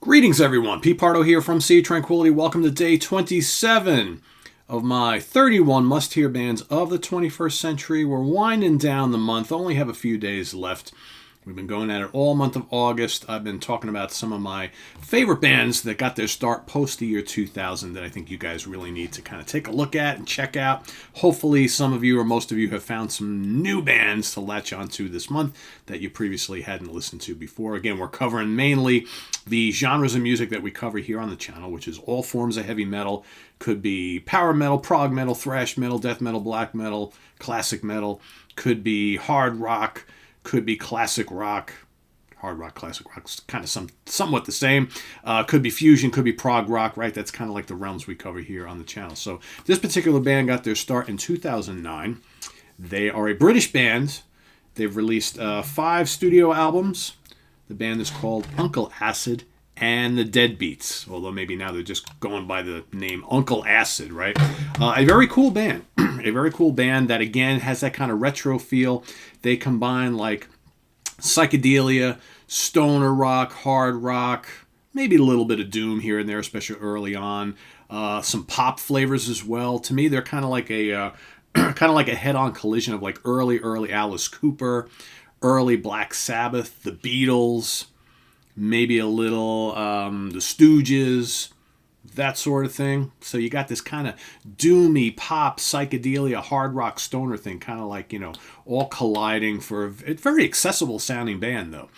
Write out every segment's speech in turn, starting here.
Greetings, everyone. Pete Pardo here from Sea Tranquility. Welcome to day 27 of my 31 must-hear bands of the 21st century. We're winding down the month. Only have a few days left. We've been going at it all month of August. I've been talking about some of my favorite bands that got their start post the year 2000 that I think you guys really need to kind of take a look at and check out. Hopefully some of you or most of you have found some new bands to latch onto this month that you previously hadn't listened to before. Again, we're covering mainly the genres of music that we cover here on the channel, which is all forms of heavy metal. Could be power metal, prog metal, thrash metal, death metal, black metal, classic metal. Could be hard rock. Could be classic rock. Hard rock, classic rock's kind of somewhat the same. Could be fusion, could be prog rock, right? That's kind of like the realms we cover here on the channel. So this particular band got their start in 2009. They are a British band. They've released 5 studio albums. The band is called Uncle Acid and the Deadbeats, although maybe now they're just going by the name Uncle Acid, right? A very cool band. A very cool band that, again, has that kind of retro feel. They combine, like, psychedelia, stoner rock, hard rock, maybe a little bit of doom here and there, especially early on. Some pop flavors as well. To me, they're kind of like a head-on collision of, like, early Alice Cooper, early Black Sabbath, the Beatles, maybe a little the Stooges, that sort of thing. So you got this kind of doomy pop, psychedelia, hard rock, stoner thing, kind of like, all colliding for a very accessible sounding band, though.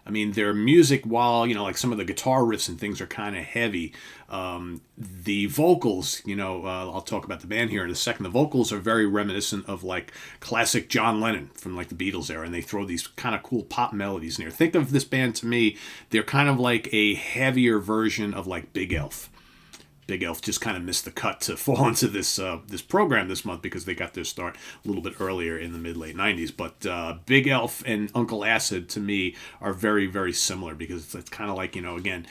I mean, their music, while, like some of the guitar riffs and things are kind of heavy, the vocals, I'll talk about the band here in a second. The vocals are very reminiscent of, like, classic John Lennon from, like, the Beatles era, and they throw these kind of cool pop melodies in there. Think of this band, to me, they're kind of like a heavier version of, like, Big Elf. Big Elf just kind of missed the cut to fall into this program this month because they got their start a little bit earlier in the mid-late 90s. But Big Elf and Uncle Acid, to me, are very, very similar because it's kind of like, again,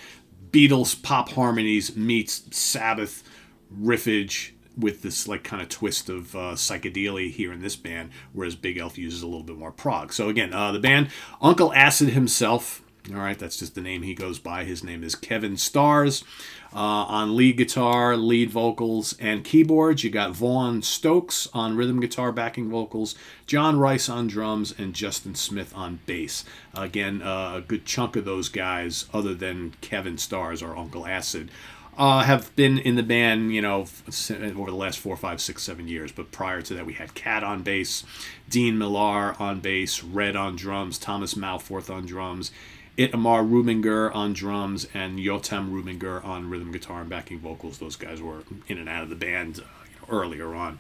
Beatles pop harmonies meets Sabbath riffage with this, like, kind of twist of psychedelia here in this band, whereas Big Elf uses a little bit more prog. So again, the band, Uncle Acid himself, all right, that's just the name he goes by. His name is Kevin Stars. On lead guitar, lead vocals, and keyboards, you got Vaughn Stokes on rhythm guitar, backing vocals, John Rice on drums, and Justin Smith on bass. Again, a good chunk of those guys, other than Kevin Stars or Uncle Acid, have been in the band, over the last 4, 5, 6, 7 years. But prior to that, we had Cat on bass, Dean Millar on bass, Red on drums, Thomas Malforth on drums, Itamar Rubinger on drums, and Yotam Rubinger on rhythm guitar and backing vocals. Those guys were in and out of the band earlier on.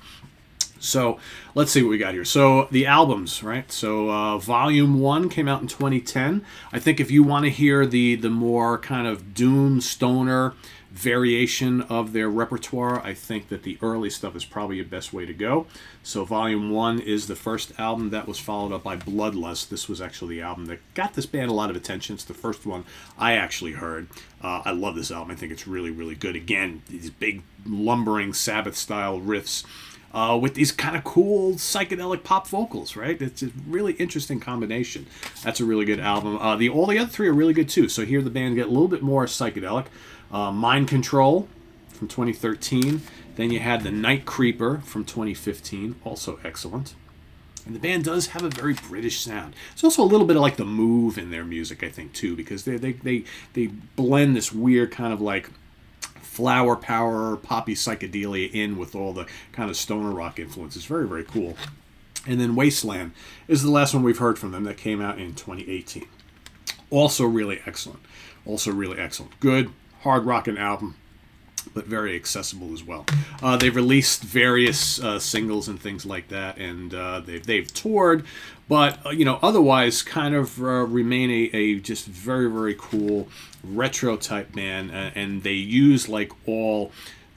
So let's see what we got here. So the albums, right? So Volume 1 came out in 2010. I think if you want to hear the more kind of doom, stoner variation of their repertoire, I think that the early stuff is probably your best way to go. So Volume 1 is the first album. That was followed up by Bloodlust. This was actually the album that got this band a lot of attention. It's the first one I actually heard. I love this album. I think it's really, really good. Again, these big lumbering Sabbath-style riffs with these kind of cool psychedelic pop vocals, right? It's a really interesting combination. That's a really good album. All the other 3 are really good too. So here the band get a little bit more psychedelic. Mind Control from 2013. Then you had The Night Creeper from 2015, also excellent. And the band does have a very British sound. It's also a little bit of like The Move in their music, I think, too, because they blend this weird kind of like flower power, poppy psychedelia in with all the kind of stoner rock influences. Very, very cool. And then Wasteland is the last one we've heard from them that came out in 2018. Also really excellent. Good, hard rocking album, but very accessible as well. They've released various singles and things like that, and they've toured, but otherwise kind of remain a just very, very cool retro type band, and they use like all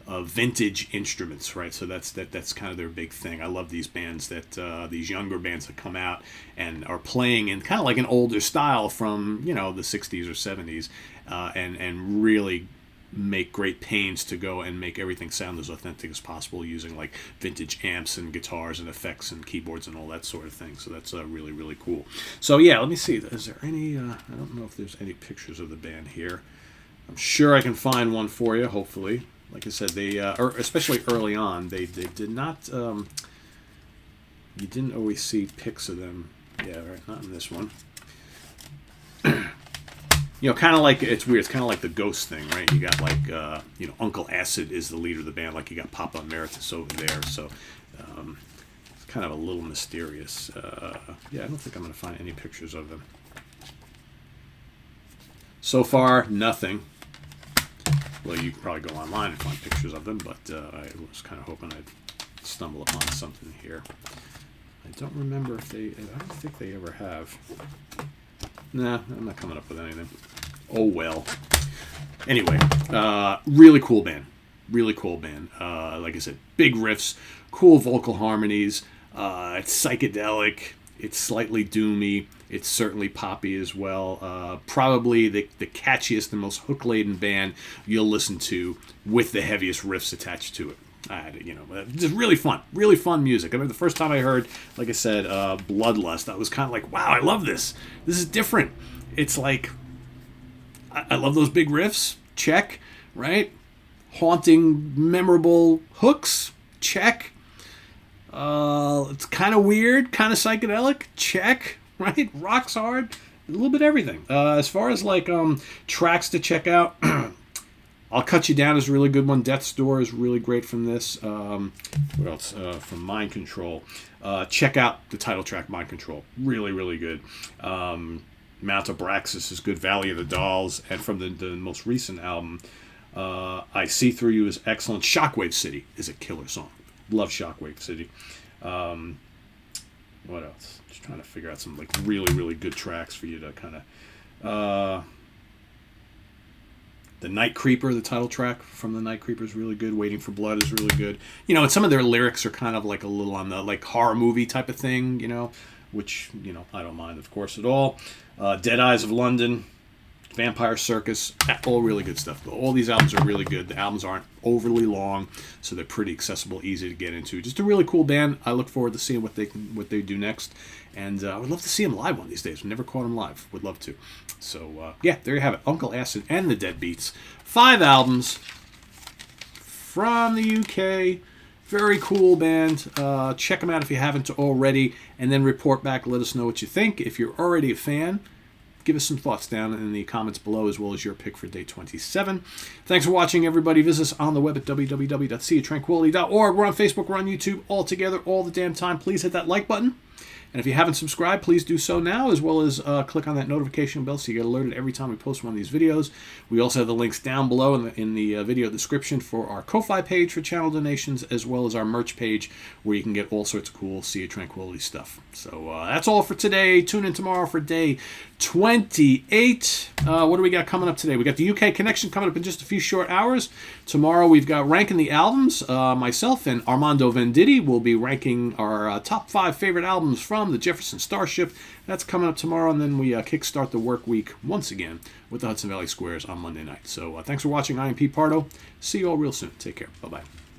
vintage instruments, right? So that's kind of their big thing. I love these bands these younger bands that come out and are playing in kind of like an older style from the 60s or 70s, and really make great pains to go and make everything sound as authentic as possible using like vintage amps and guitars and effects and keyboards and all that sort of thing. So that's really, really cool. So yeah, let me see. Is there any, I don't know if there's any pictures of the band here. I'm sure I can find one for you, hopefully. Like I said, they, or especially early on, they did not, you didn't always see pics of them. Yeah, right, not in this one. You know, kind of like, it's weird, it's kind of like the Ghost thing, right? You got like, you know, Uncle Acid is the leader of the band, like you got Papa Emeritus over there, so it's kind of a little mysterious. Yeah, I don't think I'm going to find any pictures of them. So far, nothing. Well, you can probably go online and find pictures of them, but I was kind of hoping I'd stumble upon something here. I don't remember if they, I don't think they ever have. Nah, I'm not coming up with anything. Oh well. Anyway, really cool band. Really cool band. Like I said, big riffs, cool vocal harmonies. It's psychedelic. It's slightly doomy. It's certainly poppy as well. Probably the catchiest and most hook-laden band you'll listen to with the heaviest riffs attached to it. You know, just really fun music. I remember the first time I heard, like I said, Bloodlust, I was kind of like, wow, I love this. This is different. It's like, I love those big riffs. Check, right? Haunting, memorable hooks. Check. It's kind of weird, kind of psychedelic. Check, right? Rocks hard. A little bit of everything. As far as like tracks to check out, I'll Cut You Down is a really good one. Death's Door is really great from this. What else? From Mind Control. Check out the title track, Mind Control. Really, really good. Mount Abraxas is good. Valley of the Dolls. And from the most recent album, I See Through You is excellent. Shockwave City is a killer song. Love Shockwave City. What else? Just trying to figure out some like really, really good tracks for you to kind of... The Night Creeper, the title track from The Night Creeper is really good. Waiting for Blood is really good. You know, and some of their lyrics are kind of like a little on the like horror movie type of thing, you know, which, you know, I don't mind, of course, at all. Dead Eyes of London, Vampire Circus, all really good stuff. All these albums are really good. The albums aren't overly long, so they're pretty accessible, easy to get into. Just a really cool band. I look forward to seeing what they do next. And I would love to see them live one of these days. We've never caught them live. Would love to. So, yeah, there you have it. Uncle Acid and the Deadbeats. 5 albums from the UK. Very cool band. Check them out if you haven't already. And then report back. Let us know what you think. If you're already a fan, give us some thoughts down in the comments below, as well as your pick for day 27. Thanks for watching, everybody. Visit us on the web at www.seatranquility.org. We're on Facebook. We're on YouTube. All together, all the damn time. Please hit that like button. And if you haven't subscribed, please do so now, as well as click on that notification bell so you get alerted every time we post one of these videos. We also have the links down below in the video description for our Ko-Fi page for channel donations, as well as our merch page where you can get all sorts of cool Sea of Tranquility stuff. So that's all for today. Tune in tomorrow for day 28. What do we got coming up today? We got the UK Connection coming up in just a few short hours. Tomorrow we've got Ranking the Albums. Myself and Armando Venditti will be ranking our top 5 favorite albums from the Jefferson Starship. That's coming up tomorrow, and then we kickstart the work week once again with the Hudson Valley Squares on Monday night. So thanks for watching. I am Pete Pardo. See you all real soon. Take care. Bye-bye.